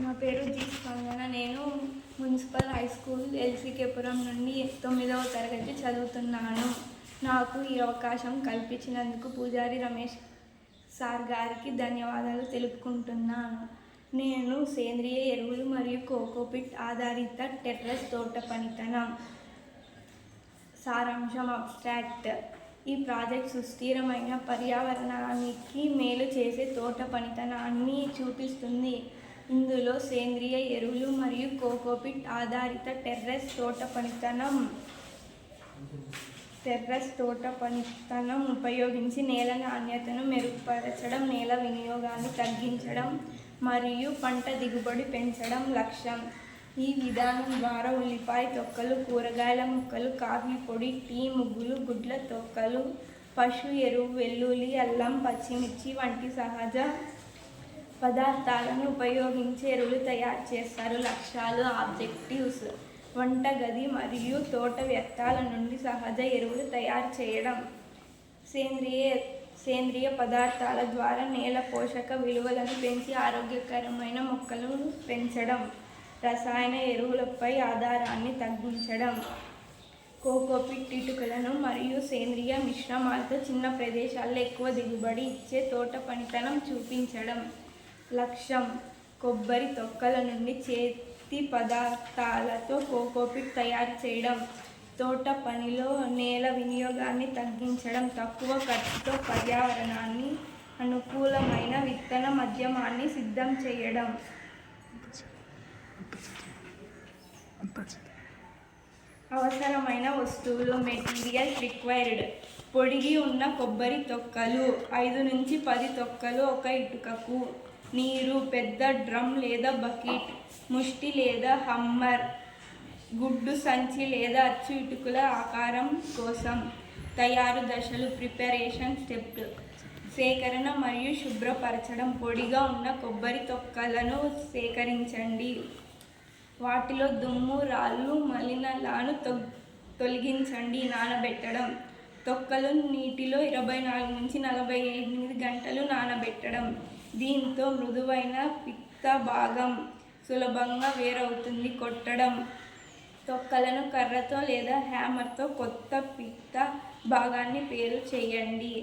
నా పేరు జి స్పందన. నేను మున్సిపల్ హై స్కూల్ ఎల్సీకేపురం నుండి 9వ తరగతి చదువుతున్నాను. నాకు ఈ అవకాశం కల్పించినందుకు పూజారి రమేష్ సార్ గారికి ధన్యవాదాలు తెలుపుకుంటున్నాను. నేను సేంద్రియ ఎరువులు మరియు కోకోపిట్ ఆధారిత టెర్రస్ తోట పనితనం సారాంశం అబ్స్ట్రాక్ట్. ఈ ప్రాజెక్ట్ సుస్థిరమైన పర్యావరణానికి మేలు చేసే తోట పనితనాన్ని చూపిస్తుంది. ఇందులో సేంద్రియ ఎరువులు మరియు కోకోపిట్ ఆధారిత టెర్రస్ తోట పనితనం ఉపయోగించి నేల నాణ్యతను మెరుగుపరచడం, నేల వినియోగాన్ని తగ్గించడం మరియు పంట దిగుబడి పెంచడం లక్ష్యం. ఈ విధానం ద్వారా ఉల్లిపాయ తొక్కలు, కూరగాయల ముక్కలు, కాఫీ పొడి, టీ ముగ్గులు, గుడ్ల తొక్కలు, పశు ఎరువు, వెల్లుల్లి, అల్లం, పచ్చిమిర్చి వంటి సహజ పదార్థాలను ఉపయోగించి ఎరువులు తయారు చేస్తారు. లక్ష్యాలు ఆబ్జెక్టివ్స్: వంటగది మరియు తోట వ్యర్థాల నుండి సహజ ఎరువులు తయారు చేయడం, సేంద్రియ పదార్థాల ద్వారా నేల పోషక విలువలను పెంచి ఆరోగ్యకరమైన మొక్కలను పెంచడం, రసాయన ఎరువులపై ఆధారాన్ని తగ్గించడం, కోకోపిట్ ఇటుకలను మరియు సేంద్రియ మిశ్రమాలతో చిన్న ప్రదేశాల్లో ఎక్కువ దిగుబడి ఇచ్చే తోట పనితనం చూపించడం. లక్ష్యం: కొబ్బరి తొక్కల నుండి చేతి పదార్థాలతో కోకోపిట్ తయారు చేయడం, తోట పనిలో నేల వినియోగాన్ని తగ్గించడం, తక్కువ ఖర్చుతో పర్యావరణాన్ని అనుకూలమైన విత్తన మాధ్యమాన్ని సిద్ధం చేయడం. అవసరమైన వస్తువులు: మెటీరియల్స్ రిక్వైర్డ్: పొడిగి ఉన్న కొబ్బరి తొక్కలు 5 నుంచి 10 తొక్కలు 1 ఇటుకకు. నీరు: పెద్ద డ్రమ్ లేదా బకెట్, ముష్టి లేదా హమ్మర్, గుడ్డు సంచి లేదా అచ్చు ఇటుకల ఆకారం కోసం. తయారు దశలు: ప్రిపరేషన్ స్టెప్: సేకరణ మరియు శుభ్రపరచడం. పొడిగా ఉన్న కొబ్బరి తొక్కలను సేకరించండి. వాటిలో దుమ్ము, రాళ్ళు, మలినాలను తొలగించండి. నానబెట్టడం: తొక్కలను నీటిలో 24 నుంచి 48 గంటలు నానబెట్టడం. దీంతో మృదువైన పిత్త భాగం సులభంగా వేరవుతుంది. కొట్టడం: తొక్కలను కర్రతో లేదా హ్యామర్తో కొత్త పిత్త భాగాన్ని వేరు చేయండి.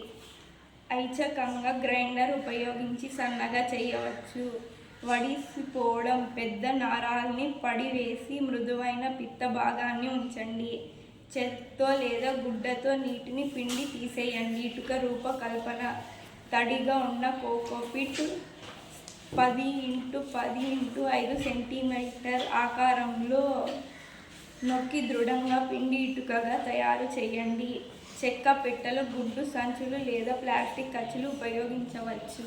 ఐచ్ఛికంగా గ్రైండర్ ఉపయోగించి సన్నగా చేయవచ్చు. వడిసిపోవడం: పెద్ద నారల్ని పడివేసి మృదువైన పిత్త భాగాన్ని ఉంచండి. చేత్తో లేదా గుడ్డతో నీటిని పిండి తీసేయండి. ఇటుక రూపకల్పన: తడిగా ఉన్న కోకోపిట్ 10x10x5 సెంటీమీటర్ ఆకారంలో నొక్కి దృఢంగా పిండి ఇటుకగా తయారు చేయండి. చెక్క పెట్టెలు, గుడ్డు సంచులు లేదా ప్లాస్టిక్ అచ్చులు ఉపయోగించవచ్చు.